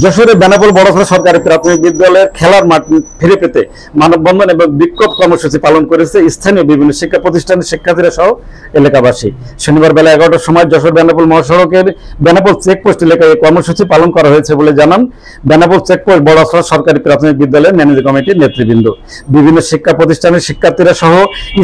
যশোরে বেনাপোল বড়সড় সরকারি প্রাথমিক বিদ্যালয়ের খেলার মাঠ ফিরে পেতে মানববন্ধন এবং বিক্ষোভ কর্মসূচি পালন করেছে স্থানীয় বিভিন্ন শিক্ষা প্রতিষ্ঠানের শিক্ষার্থীরা সহ এলাকাবাসী। শনিবার বেলা 11টার সময় যশোর বেনাপোল মহাসড়কের বেনাপোল চেকপোস্ট এলাকায় এই কর্মসূচি পালন করা হয়েছে বলে জানান বেনাপোল চেকপোস্ট বড়সড় সরকারি প্রাথমিক বিদ্যালয়ের ম্যানেজিং কমিটির নেতৃবৃন্দ। বিভিন্ন শিক্ষা প্রতিষ্ঠানের শিক্ষার্থীরা সহ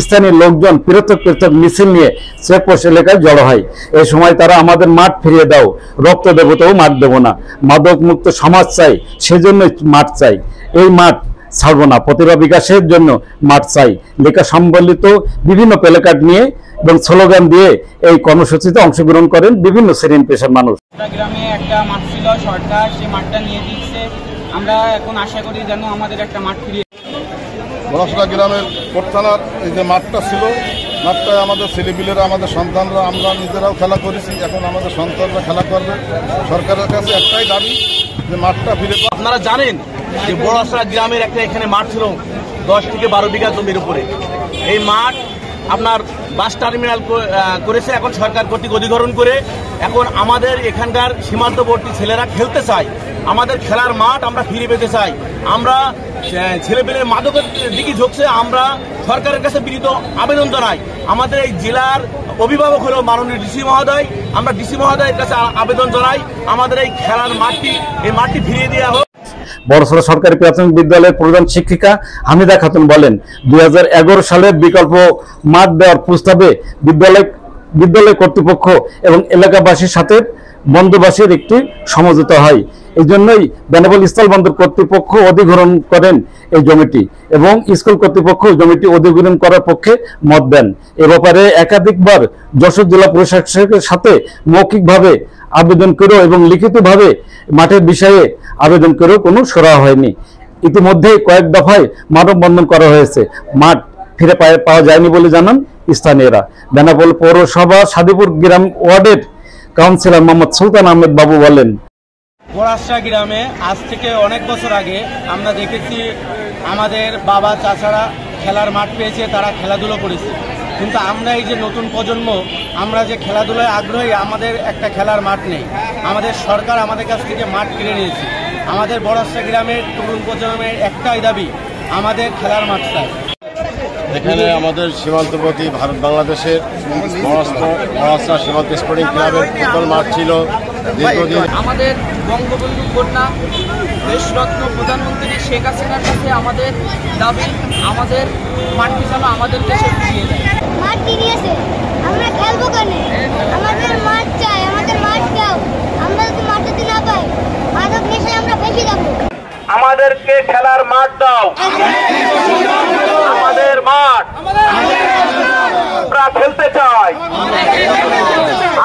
স্থানীয় লোকজন পৃথক পৃথক মিছিল নিয়ে চেকপোস্ট এলাকায় জড়ো হয়। এই সময় তারা আমাদের মাঠ ফিরিয়ে দাও, রক্ত দেবো তবু মাঠ দেবো না, মাদক মুক্ত সমাজ চাই, সেজন্য মাঠ চাই, এই মাঠ ছাড়বো না, প্রতিভা বিকাশের জন্য মাঠ চাই লেখা সম্বলিত বিভিন্ন প্লেকার্ড নিয়ে এবং স্লোগান দিয়ে এই কর্মসূচিতে অংশগ্রহণ করেন বিভিন্ন শ্রেণী পেশার মানুষ। গ্রামে একটা মাঠ ছিল, সরকার সেই মাঠটা নিয়ে দিচ্ছে। আমরা এখন আশা করি যেন আমাদের একটা মাঠ ফিরিয়ে। বড়সড়া গ্রামের কোটথানার এই যে মাঠটা ছিল, মাঠটায় আমাদের ছেলেপিলেরা, আমাদের সন্তানরা, আমরা নিজেরাও খেলা করেছি, এখন আমাদের সন্তানরা খেলা করবে। সরকারের কাছে একটাই দাবি যে মাঠটা ফিরে। আপনারা জানেন যে বড়সড়া গ্রামের একটা এখানে মাঠ ছিল 10 থেকে 12 বিঘা জমির উপরে। এই মাঠ আপনার বাস টার্মিনাল করেছে এখন সরকার কর্তৃক অধিগ্রহণ করে। এখন আমাদের এখানকার সীমান্তবর্তী ছেলেরা খেলতে চায়, আমাদের খেলার মাঠ আমরা ফিরে পেতে চাই। আমরা ছেলেপেলের মাদকের দিকে ঝুঁকছে, আমরা সরকারের কাছে বিনীত আবেদন জানাই। আমাদের এই জেলার অভিভাবক হলো মাননীয় ডিসি মহোদয়, আমরা ডিসি মহোদয়ের কাছে আবেদন জানাই আমাদের এই খেলার মাঠটি, এই মাঠটি ফিরিয়ে দেওয়া হোক। বড়সড় সরকারি প্রাথমিক বিদ্যালয়ের প্রধান শিক্ষিকা হামিদা খাতুন বলেন, 2011 সালের বিকল্প মাঠ দেওয়ার প্রস্তাবে বিদ্যালয় কর্তৃপক্ষ এবং এলাকাবাসীর সাথে বন্দোবস্তের একটি সমঝোতা হয়। এই জন্যই বেনাপোল স্থলবন্দর কর্তৃপক্ষ অধিগ্রহণ করেন এই জমিটি এবং স্কুল কর্তৃপক্ষ জমিটি অধিগ্রহণ করার পক্ষে মত দেন। এ ব্যাপারে একাধিকবার যশোর জেলা প্রশাসকের সাথে মৌখিকভাবে আবেদন করেও এবং লিখিতভাবে মাঠের বিষয়ে আবেদন করেও কোনো সুরাহা হয়নি। ইতিমধ্যে কয়েক দফায় মানববন্ধন করা হয়েছে, মাঠ ফিরে পাওয়া যায়নি বলে জানান স্থানীয়রা। বেনাপোল পৌরসভা সাদিপুর গ্রাম ওয়ার্ডের কাউন্সিলর মোহাম্মদ সুলতান আহমেদ বাবু বলেন, বড়াসড়া গ্রামে আজ থেকে অনেক বছর আগে আমরা দেখেছি আমাদের বাবা চাচারা খেলার মাঠ পেয়েছে, তারা খেলাধুলো করেছে। কিন্তু আমরা এই যে নতুন প্রজন্ম, আমরা যে খেলাধুলায় আগ্রহী, আমাদের একটা খেলার মাঠ নেই। আমাদের সরকার আমাদের কাছ থেকে মাঠ কিনে নিয়েছে। আমাদের বড়াসড়া গ্রামের তরুণ প্রজন্মের একটাই দাবি, আমাদের খেলার মাঠ চাই। এখানে আমাদের সীমান্তবর্তী ভারত বাংলাদেশের বড়সড়া সীমান্ত স্পোর্টিং ক্লাবের ফুটবল মাঠ ছিল দীর্ঘদিন। আমাদের বঙ্গবন্ধু কন্যা দেশরত্ন প্রধানমন্ত্রী শেখ হাসিনার কাছে আমাদের দাবি, আমাদের মাঠটি যেন আমাদের দেশে ফিরিয়ে দেয়। মাঠ কিনেছে, আমরা খেলবো কেন? আমাদের মাঠ চাই, আমাদের মাঠ দাও। আমরা যদি মাঠ যদি না পাই, মাদক নেশায় আমরা ফেঁসে যাবো। আমাদেরকে খেলার মাঠ দাও, আমাদের মাঠ, আমরা খেলতে চাই,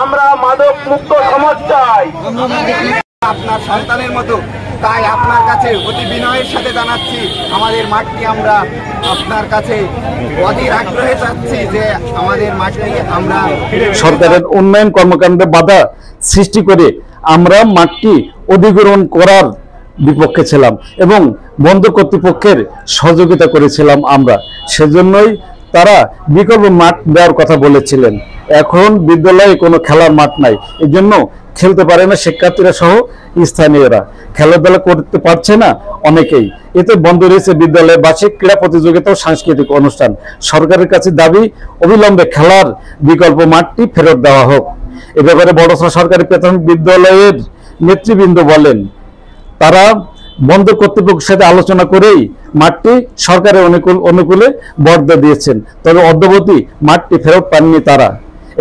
আমরা মাদক মুক্ত সমাজ চাই। আপনার সন্তানের মতো, তাই আপনার কাছে অতি বিনয়ের সাথে জানাচ্ছি আমাদের মাঠটি আমরা আপনার কাছে অধীর আগ্রহে চাচ্ছি যে আমাদের মাঠটি আমরা। সরকারের উন্নয়ন কর্মকাণ্ডে বাধা সৃষ্টি করে আমরা মাঠটি অধিগ্রহণ করার বিপক্ষে ছিলাম এবং বন্দর কর্তৃপক্ষের সহযোগিতা করেছিলাম আমরা, সেজন্যই তারা বিকল্প মাঠ দেওয়ার কথা বলেছিলেন। এখন বিদ্যালয়ে কোনো খেলার মাঠ নাই, এই জন্য খেলতে পারে না শিক্ষার্থীরা সহ স্থানীয়রা, খেলাধুলা করতে পারছে না অনেকেই। এতে বন্ধ রয়েছে বিদ্যালয়ে বার্ষিক ক্রীড়া প্রতিযোগিতা ও সাংস্কৃতিক অনুষ্ঠান। সরকারের কাছে দাবি, অবিলম্বে খেলার বিকল্প মাঠটি ফেরত দেওয়া হোক। এ ব্যাপারে বড়সড় সরকারি প্রাথমিক বিদ্যালয়ের নেতৃবৃন্দ বলেন, তারা বন্দর কর্তৃপক্ষের সাথে আলোচনা করেই মাঠটি সরকারের অনুকূলে বরাদ্দ দিয়েছেন, তবে অদ্যাবধি মাঠটি ফেরত পাননি তারা।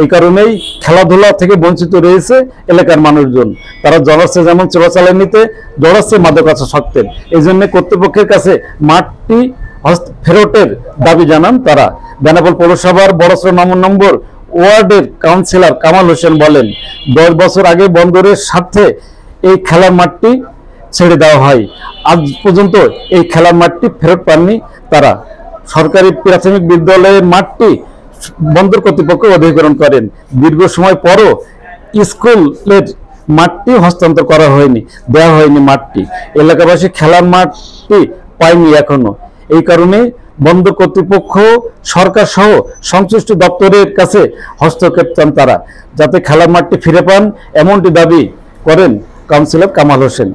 এই কারণেই খেলাধুলা থেকে বঞ্চিত রয়েছে এলাকার মানুষজন। তারা জড়াচ্ছে যেমন চোরাচালানিতে, জড়াচ্ছে মাদকাসক্তের। এই জন্য কর্তৃপক্ষের কাছে মাঠটি ফেরতের দাবি জানান তারা। বেনাপোল পৌরসভার বড়সড় নম্বর ওয়ার্ডের কাউন্সিলর কামাল হোসেন বলেন, 10 বছর আগে বন্দরের স্বার্থে এই খেলার মাঠটি ছেড়ে দেওয়া হয়, আজ পর্যন্ত এই খেলার মাঠটি ফেরত পাননি তারা। সরকারি প্রাথমিক বিদ্যালয়ের মাঠটি বন্দর কর্তৃপক্ষ অধিগ্রহণ করেন, দীর্ঘ সময় পরও স্কুলের মাঠটি হস্তান্তর করা হয়নি, দেওয়া হয়নি মাঠটি। এলাকাবাসী খেলার মাঠটি পায়নি এখনো। এই কারণে বন্দর কর্তৃপক্ষ, সরকার সহ সংশ্লিষ্ট দপ্তরের কাছে হস্তক্ষেপ চান তারা, যাতে খেলার মাঠটি ফিরে পান, এমনটি দাবি করেন কাউন্সিলর কামাল হোসেন।